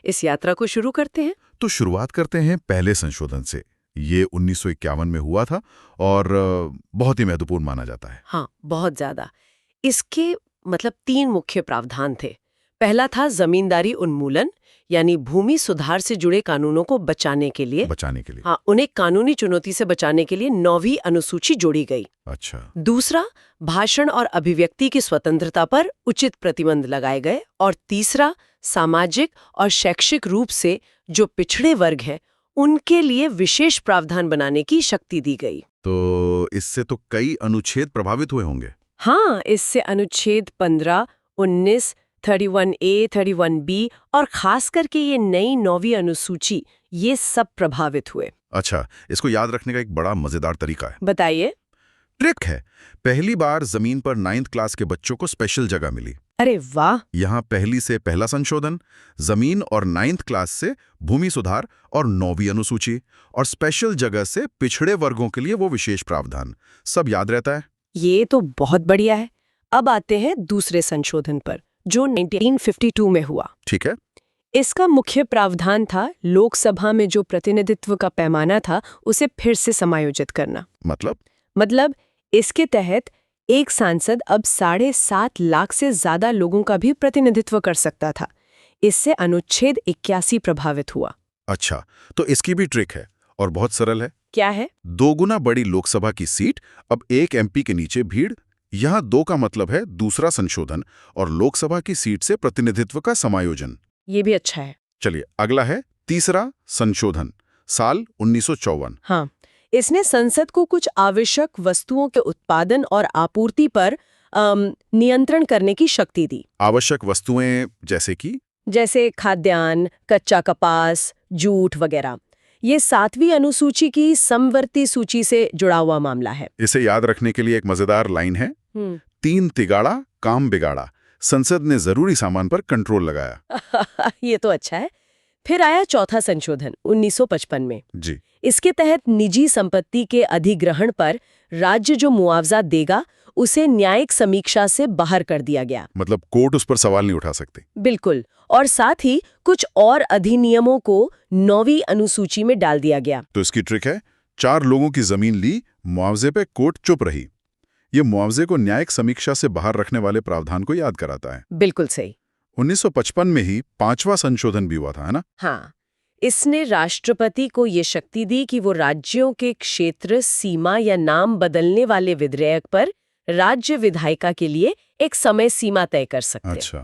इस यात्रा को शुरू करते हैं। तो शुरुआत करते हैं पहले संशोधन से। ये 1951 में हुआ था और बहुत ही महत्वपूर्ण माना जाता है। हाँ, बहुत ज्यादा। इसके मतलब 3 मुख्य प्रावधान थे। पहला था जमींदारी उन्मूलन, यानी भूमि सुधार से जुड़े कानूनों को बचाने के लिए। हाँ, उन्हें कानूनी चुनौती से बचाने के लिए 9वीं अनुसूची जोड़ी गई। अच्छा। दूसरा, भाषण और अभिव्यक्ति की स्वतंत्रता पर उचित प्रतिबंध लगाए गए। और तीसरा, सामाजिक और शैक्षिक रूप से जो पिछड़े वर्ग हैं उनके लिए विशेष प्रावधान बनाने की शक्ति दी गई। तो इससे तो कई अनुच्छेद प्रभावित हुए होंगे। हाँ, इससे अनुच्छेद 15, 19, 31A, 31B और खास करके ये नई 9वीं अनुसूची, ये सब प्रभावित हुए। अच्छा, इसको याद रखने का एक बड़ा मजेदार तरीका है। बताइए। ट्रिक है, पहली बार जमीन पर 9th क्लास के बच्चों को स्पेशल जगह मिली। अरे वाह! यहाँ पहली से पहला संशोधन, जमीन और 9th क्लास से भूमि सुधार और 9वीं अनुसूची, और स्पेशल जगह से पिछड़े वर्गों के लिए वो विशेष प्रावधान, सब याद रहता है। ये तो बहुत बढ़िया है। अब आते हैं दूसरे संशोधन पर, जो 1952 में हुआ। ठीक है। इसका मुख्य प्रावधान था लोकसभा में जो प्रतिनिधित्व का पैमाना था उसे फिर से समायोजित करना। मतलब इसके तहत एक सांसद अब 7.5 लाख से ज्यादा लोगों का भी प्रतिनिधित्व कर सकता था। इससे अनुच्छेद 81 प्रभावित हुआ। अच्छा, तो इसकी भी ट्रिक है और बहुत सरल है। क्या है? 2 गुना बड़ी लोकसभा की सीट, अब 1 MP के नीचे भीड़। यहाँ 2 का मतलब है दूसरा संशोधन और लोकसभा की सीट से प्रतिनिधित्व का समायोजन। ये भी अच्छा है। चलिए, अगला है तीसरा संशोधन, साल 1954। हाँ, इसने संसद को कुछ आवश्यक वस्तुओं के उत्पादन और आपूर्ति पर नियंत्रण करने की शक्ति दी। आवश्यक वस्तुएं जैसे खाद्यान्न, कच्चा कपास, जूट वगैरह। ये 7वीं अनुसूची की समवर्ती सूची से जुड़ा हुआ मामला है। इसे याद रखने के लिए एक मजेदार लाइन है, 3 तिगाड़ा काम बिगाड़ा, संसद ने जरूरी सामान पर कंट्रोल लगाया। ये तो अच्छा है। फिर आया चौथा संशोधन 1955 में। जी। इसके तहत निजी संपत्ति के अधिग्रहण पर राज्य जो मुआवजा देगा उसे न्यायिक समीक्षा से बाहर कर दिया गया। मतलब कोर्ट उस पर सवाल नहीं उठा सकते। बिल्कुल। और साथ ही कुछ और अधिनियमों को 9वीं अनुसूची में डाल दिया गया। तो इसकी ट्रिक है, 4 लोगों की जमीन ली, मुआवजे पे कोर्ट चुप रही। ये मुआवजे को न्यायिक समीक्षा से बाहर रखने वाले प्रावधान को याद कराता है। बिल्कुल सही। 1955 में ही 5वां संशोधन भी हुआ था, है ना? हाँ, इसने राष्ट्रपति को ये शक्ति दी कि वो राज्यों के क्षेत्र, सीमा या नाम बदलने वाले विधेयक पर राज्य विधायिका के लिए एक समय सीमा तय कर सकते। अच्छा,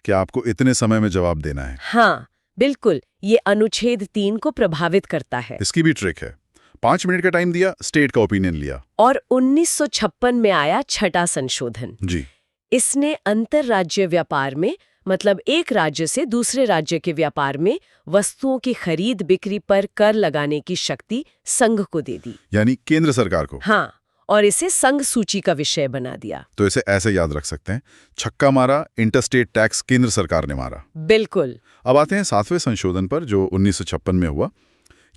क्या आपको इतने समय में जवाब देना है? हाँ, बिल्कुल। ये अनुच्छेद 3 को प्रभावित करता है। इसकी भी ट्रिक है, 5 मिनट का टाइम दिया, स्टेट का ओपिनियन लिया। और 1956 में आया छठा संशोधन। जी। इसने अंतर्राज्य व्यापार में, मतलब एक राज्य से दूसरे राज्य के व्यापार में वस्तुओं की खरीद बिक्री पर कर लगाने की शक्ति संघ को दे दी। यानी केंद्र सरकार को। हाँ, और इसे संघ सूची का विषय बना दिया। तो इसे ऐसे याद रख सकते हैं, छक्का मारा, इंटरस्टेट टैक्स केंद्र सरकार ने मारा। बिल्कुल। अब आते हैं 7वें संशोधन पर, जो 1956 में हुआ।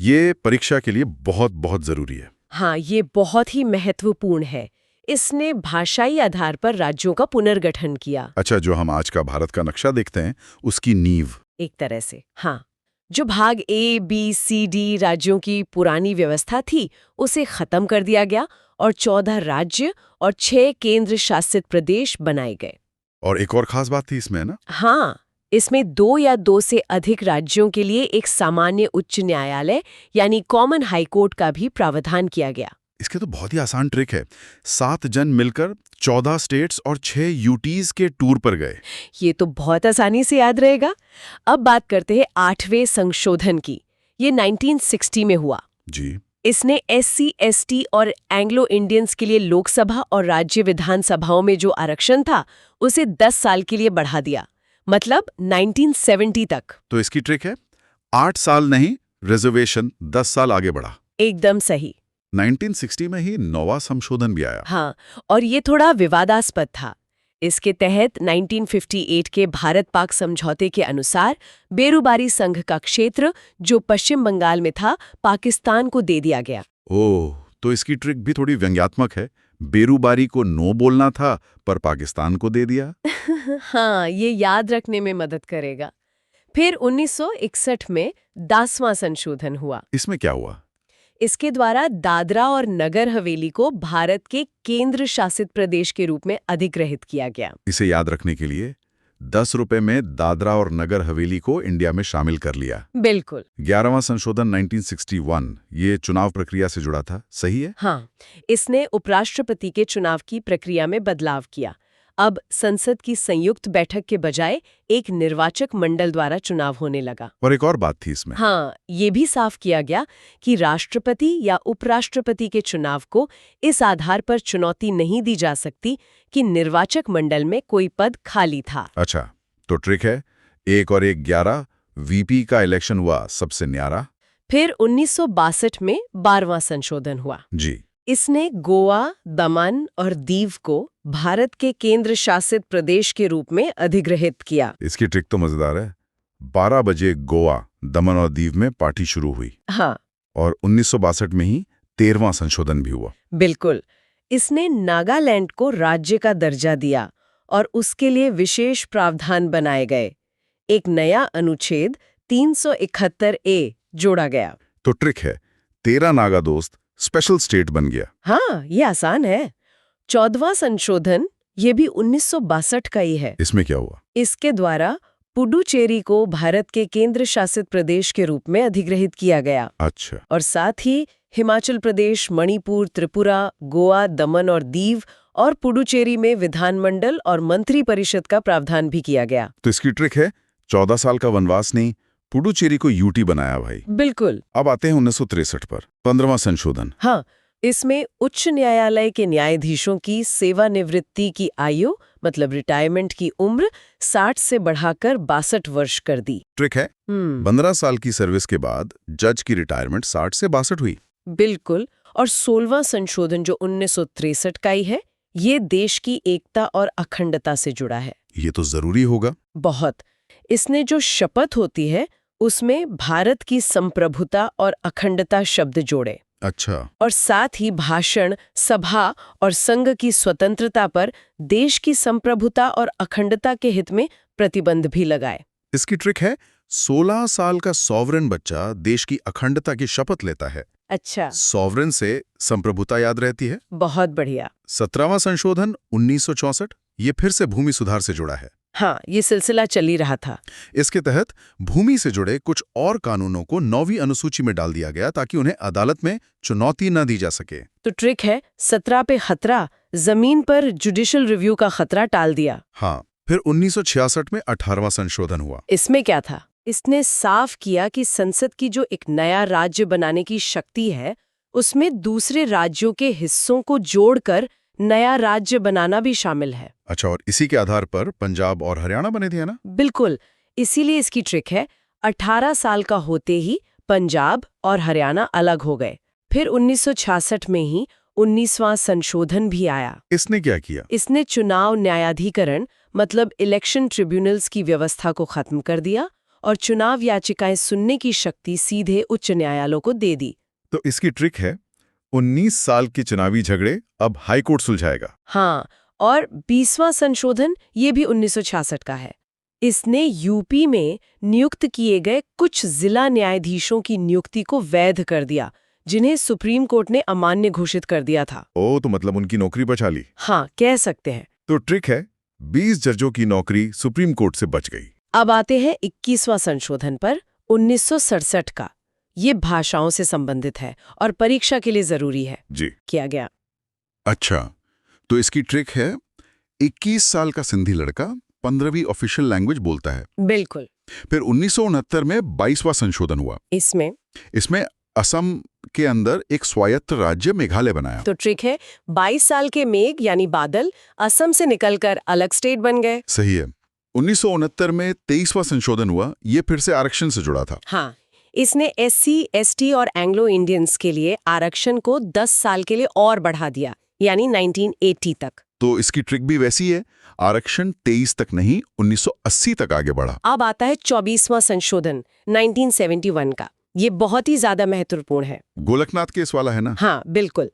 ये परीक्षा के लिए बहुत बहुत जरूरी है। हाँ, ये बहुत ही महत्वपूर्ण है। इसने भाषाई आधार पर राज्यों का पुनर्गठन किया। अच्छा, जो हम आज का भारत का नक्शा देखते हैं उसकी नींव। एक तरह से, हाँ। जो भाग A, B, C, D राज्यों की पुरानी व्यवस्था थी उसे खत्म कर दिया गया और 14 राज्य और 6 केंद्र शासित प्रदेश बनाए गए। और एक और खास बात थी इसमें, ना? हाँ, इसमें 2 या 2 से अधिक राज्यों के लिए एक सामान्य उच्च न्यायालय यानी कॉमन हाई कोर्ट का भी प्रावधान किया गया। इसके तो बहुत ही आसान ट्रिक है, 7 जन मिलकर 14 स्टेट्स और 6 यूटीज के टूर पर गए। ये तो बहुत आसानी से याद रहेगा। अब बात करते हैं 8वें संशोधन की। ये 1960 में हुआ। जी। इसने SC, ST और एंग्लो इंडियंस के लिए लोकसभा और राज्य विधानसभाओं में जो आरक्षण था उसे 10 साल के लिए बढ़ा दिया, मतलब 1970 तक। तो इसकी ट्रिक है, 8 साल नहीं, रिजर्वेशन 10 साल आगे बढ़ा। एकदम सही। 1960 में ही 9वां संशोधन भी आया। हाँ, और ये थोड़ा विवादास्पद था। इसके तहत 1958 के भारत पाक समझौते के अनुसार बेरूबारी संघ का क्षेत्र जो पश्चिम बंगाल में था पाकिस्तान को दे दिया गया। ओह, तो इसकी ट्रिक भी थोड़ी व्यंग्यात्मक है। बेरूबारी को नो बोलना था पर पाकिस्तान को दे दिया। हाँ, ये याद रखने में मदद करेगा। फिर 1961 में 10वां संशोधन हुआ। इसमें क्या हुआ? इसके द्वारा दादरा और नगर हवेली को भारत के केंद्र शासित प्रदेश के रूप में अधिग्रहित किया गया। इसे याद रखने के लिए 10 रुपए में दादरा और नगर हवेली को इंडिया में शामिल कर लिया। बिल्कुल। 11वां संशोधन 1961 ये चुनाव प्रक्रिया से जुड़ा था, सही है? हाँ, इसने उपराष्ट्रपति के चुनाव की प्रक्रिया में बदलाव किया। अब संसद की संयुक्त बैठक के बजाय एक निर्वाचक मंडल द्वारा चुनाव होने लगा। और एक और बात थी इसमें। हाँ, ये भी साफ किया गया कि राष्ट्रपति या उपराष्ट्रपति के चुनाव को इस आधार पर चुनौती नहीं दी जा सकती कि निर्वाचक मंडल में कोई पद खाली था। अच्छा, तो ट्रिक है 1 और 1 11 वीपी का इलेक्शन हुआ सबसे न्यारा। फिर 1962 में 12वां संशोधन हुआ। जी। इसने गोवा, दमन और दीव को भारत के केंद्र शासित प्रदेश के रूप में अधिग्रहित किया। इसकी ट्रिक तो मजेदार है। 12 बजे गोवा, दमन और दीव में पार्टी शुरू हुई। हाँ, और 1962 में ही 13वां संशोधन भी हुआ। बिल्कुल। इसने नागालैंड को राज्य का दर्जा दिया और उसके लिए विशेष प्रावधान बनाए गए। एक नया अनुच्छेद 371A जोड़ा गया। तो ट्रिक है 13 नागा दोस्त स्पेशल स्टेट बन गया। हाँ, ये आसान है। 14वां संशोधन ये भी 1962 का ही है। इसमें क्या हुआ? इसके द्वारा पुडुचेरी को भारत के केंद्र शासित प्रदेश के रूप में अधिग्रहित किया गया। अच्छा। और साथ ही हिमाचल प्रदेश, मणिपुर, त्रिपुरा, गोवा, दमन और दीव और पुडुचेरी में विधानमंडल और मंत्री परिषद का प्रावधान भी किया गया। तो इसकी ट्रिक है 14 साल का वनवास नहीं, पुडुचेरी को यूटी बनाया भाई। बिल्कुल। अब आते हैं 1963 पर 15वां संशोधन। हाँ, इसमें उच्च न्यायालय के न्यायाधीशों की सेवानिवृत्ति की आयु मतलब रिटायरमेंट की उम्र 60 से बढ़ाकर 62 वर्ष कर दी। ट्रिक है 15 साल की सर्विस के बाद जज की रिटायरमेंट 60 से 62 हुई। बिल्कुल। और 16वां संशोधन जो 1963 का ही है, ये देश की एकता और अखंडता से जुड़ा है। ये तो जरूरी होगा। बहुत। इसने जो शपथ होती है उसमें भारत की संप्रभुता और अखंडता शब्द जोड़े। अच्छा। और साथ ही भाषण, सभा और संघ की स्वतंत्रता पर देश की संप्रभुता और अखंडता के हित में प्रतिबंध भी लगाए। इसकी ट्रिक है 16 साल का सॉवरेन बच्चा देश की अखंडता की शपथ लेता है। अच्छा। सॉवरेन से संप्रभुता याद रहती है। बहुत बढ़िया। 17वां संशोधन 1964 ये फिर से भूमि सुधार से जुड़ा है। हाँ, ये सिलसिला चल ही रहा था। इसके तहत भूमि से जुड़े कुछ और कानूनों को 9वीं अनुसूची में डाल दिया गया ताकि उन्हें अदालत में चुनौती न दी जा सके। तो ट्रिक है 17 पे खतरा, जमीन पर जुडिशियल रिव्यू का खतरा टाल दिया। हाँ, फिर 1966 में 18वां संशोधन हुआ। इसमें क्या था? इसने साफ किया कि संसद की जो एक नया राज्य बनाने की शक्ति है, उसमें दूसरे राज्यों के हिस्सों को जोड़कर नया राज्य बनाना भी शामिल है। अच्छा, और इसी के आधार पर पंजाब और हरियाणा बने थे ना? बिल्कुल। इसीलिए इसकी ट्रिक है 18 साल का होते ही पंजाब और हरियाणा अलग हो गए। फिर 1966 में ही 19वां संशोधन भी आया। इसने क्या किया? इसने चुनाव न्यायाधिकरण मतलब इलेक्शन ट्रिब्यूनल्स की व्यवस्था को खत्म कर दिया और चुनाव याचिकाएं सुनने की शक्ति सीधे उच्च न्यायालयों को दे दी। तो इसकी ट्रिक है 19 साल के चुनावी झगड़े अब हाई कोर्ट सुलझाएगा। हाँ, और 20वां संशोधन ये भी 1966 का है। इसने यूपी में नियुक्त किए गए कुछ जिला न्यायाधीशों की नियुक्ति को वैध कर दिया, जिन्हें सुप्रीम कोर्ट ने अमान्य घोषित कर दिया था। ओ, तो मतलब उनकी नौकरी बचा ली। हाँ, कह सकते हैं। तो ट्रिक है 20 जजों की नौकरी सुप्रीम कोर्ट से बच गई। अब आते हैं 21वां संशोधन पर 1967 का। ये भाषाओं से संबंधित है और परीक्षा के लिए जरूरी है। जी। किया गया। अच्छा, तो इसकी ट्रिक है 21 साल का सिंधी लड़का 15वीं ऑफिशियल लैंग्वेज बोलता है। बिल्कुल। फिर 1969 में 22वां संशोधन हुआ। इसमें असम के अंदर एक स्वायत्त राज्य मेघालय बनाया। तो ट्रिक है 22 साल के मेघ यानी बादल असम से निकलकर अलग स्टेट बन गए। सही है। 1969 में 23वां संशोधन हुआ, ये फिर से आरक्षण से जुड़ा था। हाँ, इसने SC, ST और एंग्लो इंडियंस के लिए आरक्षण को 10 साल के लिए और बढ़ा दिया, यानी 1980 तक। तो इसकी ट्रिक भी वैसी है, आरक्षण 23 तक नहीं 1980 तक आगे बढ़ा। अब आता है 24वां संशोधन 1971 का। ये बहुत ही ज्यादा महत्वपूर्ण है। गोलकनाथ केस वाला है ना? हाँ, बिल्कुल।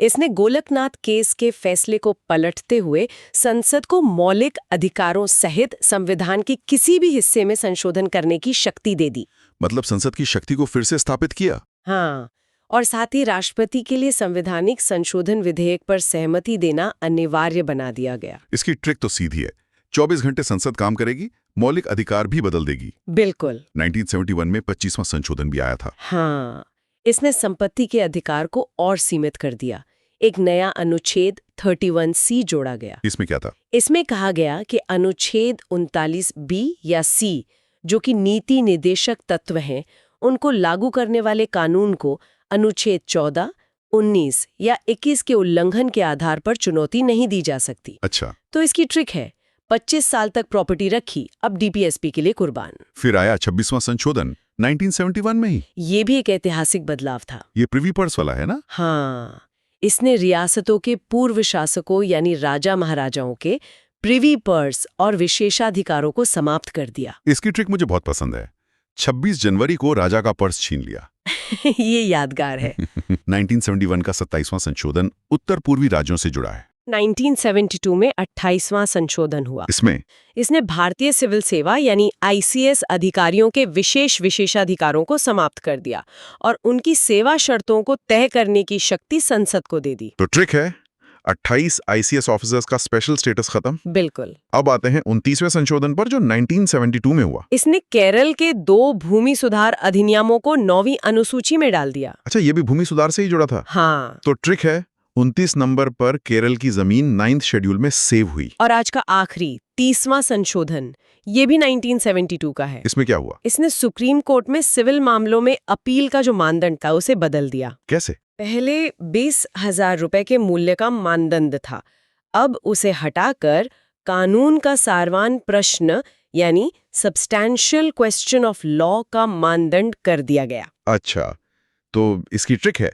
इसने गोलकनाथ केस के फैसले को पलटते हुए संसद को मौलिक अधिकारों सहित संविधान के किसी भी हिस्से में संशोधन करने की शक्ति दे दी। मतलब संसद की शक्ति को फिर से स्थापित किया। हाँ, और साथ ही राष्ट्रपति के लिए संवैधानिक संशोधन विधेयक पर सहमति देना अनिवार्य बना दिया गया। इसकी ट्रिक तो सीधी है, 24 घंटे संसद काम करेगी, मौलिक अधिकार भी बदल देगी। बिल्कुल। 1971 में 25वां संशोधन भी आया था। हाँ, इसने संपत्ति के अधिकार को और सीमित कर दिया। एक नया अनुच्छेद 31C जोड़ा गया। इसमें क्या था? इसमें कहा गया कि अनुच्छेद 39B या C, जो कि नीति निर्देशक तत्व हैं, उनको लागू करने वाले कानून को अनुच्छेद 14, 19 या 21 के उल्लंघन के आधार पर चुनौती नहीं दी जा सकती। अच्छा, तो इसकी ट्रिक है, 25 साल तक प्रॉपर्टी रखी, अब डीपीएसपी के लिए कुर्बान। फिर आया 26वां संशोधन 1971 में ही। ये भी एक ऐतिहासिक बदलाव था। ये प्रिवी पर्स वाला है ना? हाँ, इसने रियासतों के पूर्व शासकों यानी राजा महाराजाओं के प्रिवी पर्स और विशेषाधिकारों को समाप्त कर दिया। इसकी ट्रिक मुझे बहुत पसंद है। 26 जनवरी को राजा का पर्स छीन लिया। ये यादगार है। 1971 का 27वां संशोधन उत्तर पूर्वी राज्यों से जुड़ा है। 1972 में 28वां संशोधन हुआ। इसने भारतीय सिविल सेवा यानी आईसीएस अधिकारियों के विशेषाधिकारों को समाप्त कर दिया और उनकी सेवा शर्तों को तय करने की शक्ति संसद को दे दी। तो ट्रिक है, 28 आईसीएस ऑफिसर्स का स्पेशल स्टेटस खत्म। बिल्कुल। अब आते हैं 29वें संशोधन पर, जो 1972 में हुआ। इसने केरल के 2 भूमि सुधार अधिनियमों को 9वीं अनुसूची में डाल दिया। अच्छा, ये भी भूमि सुधार से ही जुड़ा था? हाँ। तो ट्रिक है, 29 नंबर पर केरल की जमीन 9th शेड्यूल में सेव हुई। और आज का आखिरी 30वां संशोधन, ये भी 1972 का है। इसमें क्या हुआ? इसने सुप्रीम कोर्ट में सिविल मामलों में अपील का जो मानदंड था उसे बदल दिया। कैसे? पहले 20,000 रुपए के मूल्य का मानदंड था, अब उसे हटाकर कानून का सारवान प्रश्न यानी सब्सटैंशियल क्वेश्चन ऑफ लॉ का मानदंड कर दिया गया। अच्छा, तो इसकी ट्रिक है,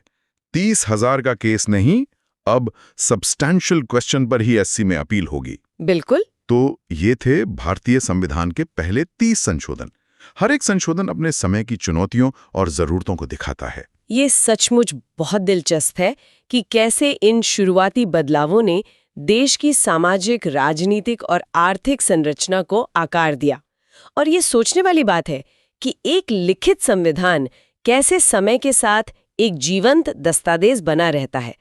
30,000 का केस नहीं, अब सब्सटैंशियल क्वेश्चन पर ही एससी में अपील होगी। बिल्कुल। तो ये थे भारतीय संविधान के पहले 30 संशोधन। हर एक संशोधन अपने समय की चुनौतियों और जरूरतों को दिखाता है। ये सचमुच बहुत दिलचस्प है कि कैसे इन शुरुआती बदलावों ने देश की सामाजिक, राजनीतिक और आर्थिक संरचना को आकार दिया। और ये सोचने वाली बात है कि एक लिखित संविधान कैसे समय के साथ एक जीवंत दस्तावेज बना रहता है,